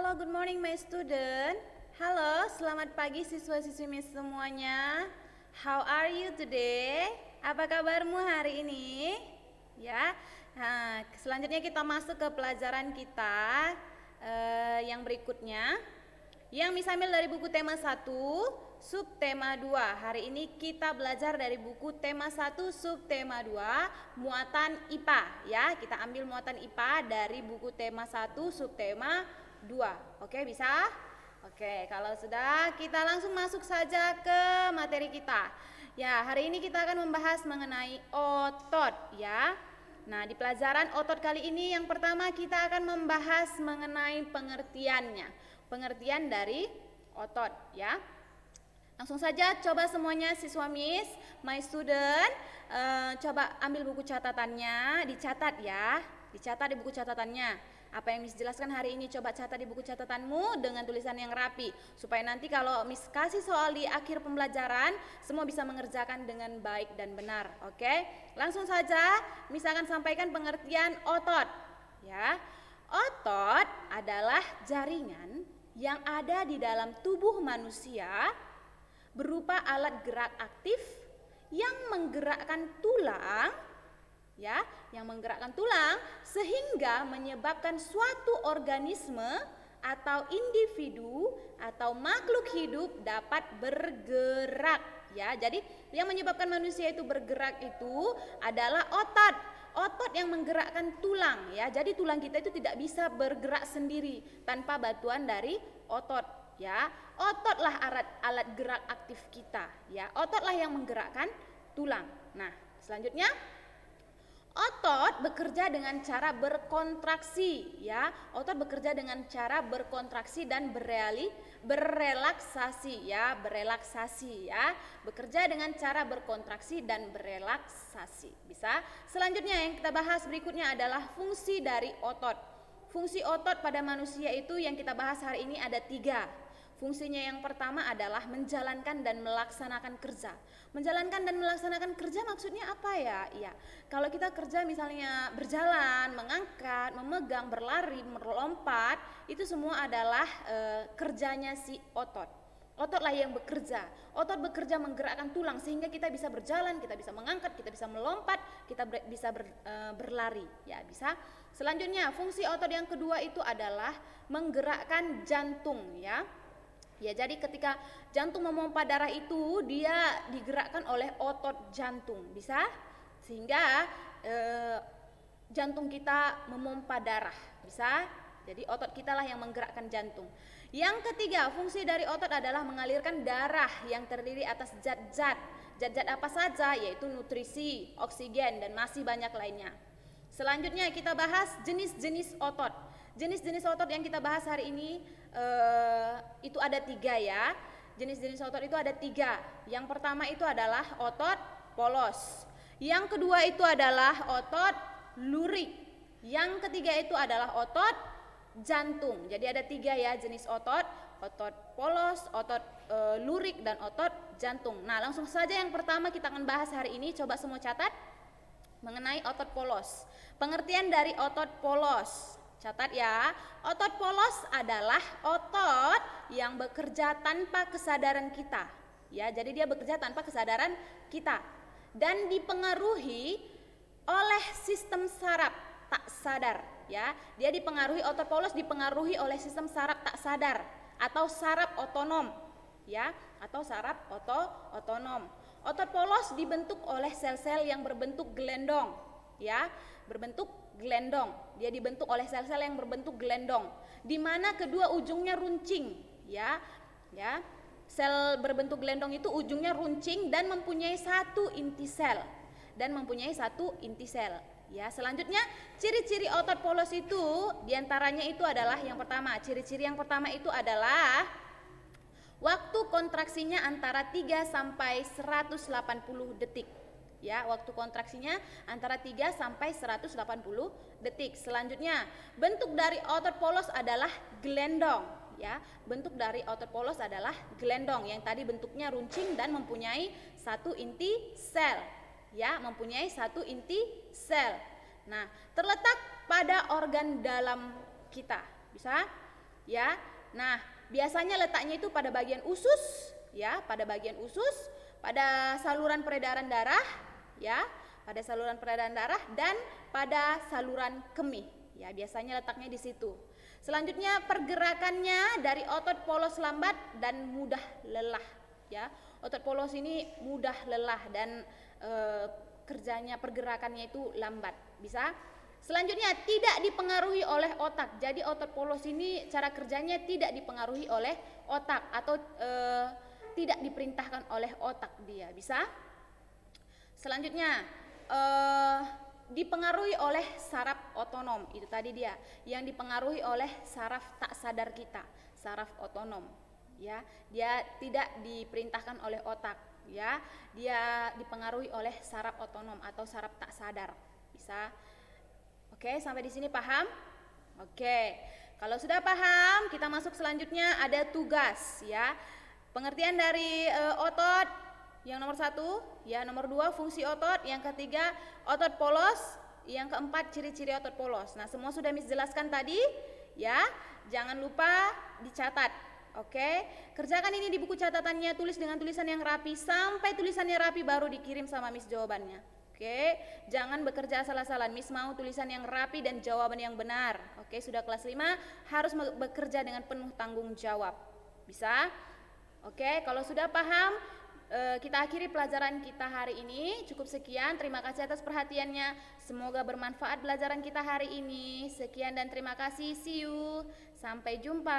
Halo, good morning my student. Halo, selamat pagi siswa-siswi semuanya. How are you today? Apa kabarmu hari ini? Ya. Nah, selanjutnya kita masuk ke pelajaran kita yang berikutnya. Yang bisa ambil dari buku tema 1, subtema 2. Hari ini kita belajar dari buku tema 1, subtema 2, muatan IPA ya. Kita ambil muatan IPA dari buku tema 1, subtema 2. Oke, bisa? Oke, kalau sudah kita langsung masuk saja ke materi kita. Ya, hari ini kita akan membahas mengenai otot ya. Nah, di pelajaran otot kali ini yang pertama kita akan membahas mengenai pengertiannya. Pengertian dari otot ya. Langsung saja coba semuanya siswa Miss, my student, coba ambil buku catatannya, dicatat ya. Dicatat di buku catatannya. Apa yang Miss jelaskan hari ini coba catat di buku catatanmu dengan tulisan yang rapi, supaya nanti kalau Miss kasih soal di akhir pembelajaran semua bisa mengerjakan dengan baik dan benar. Oke? Langsung saja Miss akan sampaikan pengertian otot ya. Otot adalah jaringan yang ada di dalam tubuh manusia berupa alat gerak aktif yang menggerakkan tulang ya, yang menggerakkan tulang sehingga menyebabkan suatu organisme atau individu atau makhluk hidup dapat bergerak ya. Jadi yang menyebabkan manusia itu bergerak itu adalah otot. Otot yang menggerakkan tulang ya. Jadi tulang kita itu tidak bisa bergerak sendiri tanpa bantuan dari otot ya. Ototlah alat gerak aktif kita ya. Ototlah yang menggerakkan tulang. Nah, selanjutnya otot bekerja dengan cara berkontraksi ya. Otot bekerja dengan cara berkontraksi dan berrelaksasi ya, berrelaksasi ya. Bekerja dengan cara berkontraksi dan berrelaksasi. Bisa? Selanjutnya yang kita bahas berikutnya adalah fungsi dari otot. Fungsi otot pada manusia itu yang kita bahas hari ini ada 3. Fungsinya yang pertama adalah menjalankan dan melaksanakan kerja. Menjalankan dan melaksanakan kerja maksudnya apa ya? Iya, kalau kita kerja misalnya berjalan, mengangkat, memegang, berlari, melompat, itu semua adalah kerjanya si otot. Ototlah yang bekerja. Otot bekerja menggerakkan tulang sehingga kita bisa berjalan, kita bisa mengangkat, kita bisa melompat, kita bisa berlari. Ya, bisa. Selanjutnya, fungsi otot yang kedua itu adalah menggerakkan jantung ya. Ya, jadi ketika jantung memompa darah itu dia digerakkan oleh otot jantung, bisa? Sehingga jantung kita memompa darah, bisa? Jadi otot kita lah yang menggerakkan jantung. Yang ketiga, fungsi dari otot adalah mengalirkan darah yang terdiri atas zat-zat. Zat-zat apa saja? Yaitu nutrisi, oksigen, dan masih banyak lainnya. Selanjutnya kita bahas jenis-jenis otot. Jenis-jenis otot yang kita bahas hari ini itu ada 3 ya. Jenis-jenis otot itu ada 3. Yang pertama itu adalah otot polos. Yang kedua itu adalah otot lurik. Yang ketiga itu adalah otot jantung. Jadi ada 3 ya jenis otot. Otot polos, otot lurik, dan otot jantung. Nah, langsung saja yang pertama kita akan bahas hari ini. Coba semua catat mengenai otot polos. Pengertian dari otot polos. Catat ya, otot polos adalah otot yang bekerja tanpa kesadaran kita. Ya, jadi dia bekerja tanpa kesadaran kita dan dipengaruhi oleh sistem saraf tak sadar. Ya, dia dipengaruhi, otot polos dipengaruhi oleh sistem saraf tak sadar atau saraf otonom. Ya, atau saraf otonom. Otot polos dibentuk oleh sel-sel yang berbentuk gelendong. Ya, berbentuk gelendong. Dia dibentuk oleh sel-sel yang berbentuk gelendong, di mana kedua ujungnya runcing, ya. Ya. Sel berbentuk gelendong itu ujungnya runcing dan mempunyai satu inti sel. Ya, selanjutnya ciri-ciri otot polos itu diantaranya itu adalah yang pertama, ciri-ciri yang pertama itu adalah waktu kontraksinya antara 3 sampai 180 detik. Ya, waktu kontraksinya antara 3 sampai 180 detik. Selanjutnya, bentuk dari otot polos adalah gelendong, ya. Bentuk dari otot polos adalah gelendong yang tadi bentuknya runcing dan mempunyai satu inti sel. Ya, mempunyai satu inti sel. Nah, terletak pada organ dalam kita. Bisa? ya. Nah, biasanya letaknya itu pada bagian usus, ya, pada bagian usus, pada saluran peredaran darah, ya, pada saluran peredaran darah dan pada saluran kemih, ya. Biasanya letaknya di situ. Selanjutnya pergerakannya dari otot polos lambat dan mudah lelah, ya. Otot polos ini mudah lelah dan kerjanya pergerakannya itu lambat, bisa. Selanjutnya tidak dipengaruhi oleh otak. Jadi otot polos ini cara kerjanya tidak dipengaruhi oleh otak atau tidak diperintahkan oleh otak dia, bisa. Selanjutnya dipengaruhi oleh saraf otonom, itu tadi dia yang dipengaruhi oleh saraf tak sadar kita, saraf otonom, ya. Dia tidak diperintahkan oleh otak, ya. Dia dipengaruhi oleh saraf otonom atau saraf tak sadar, bisa. Oke, sampai di sini paham? Oke, kalau sudah paham, kita masuk selanjutnya ada tugas, ya. Pengertian dari otot yang nomor 1, ya, nomor 2 fungsi otot, yang ketiga otot polos, yang keempat ciri-ciri otot polos. Nah, semua sudah Miss jelaskan tadi, ya. Jangan lupa dicatat. Oke, kerjakan ini di buku catatannya, tulis dengan tulisan yang rapi sampai tulisannya rapi baru dikirim sama Miss jawabannya. Oke, jangan bekerja asal-asalan. Miss mau tulisan yang rapi dan jawaban yang benar. Oke, sudah kelas 5 harus bekerja dengan penuh tanggung jawab. Bisa? Oke, kalau sudah paham, kita akhiri pelajaran kita hari ini. Cukup sekian, terima kasih atas perhatiannya. Semoga bermanfaat pelajaran kita hari ini. Sekian dan terima kasih, see you, sampai jumpa.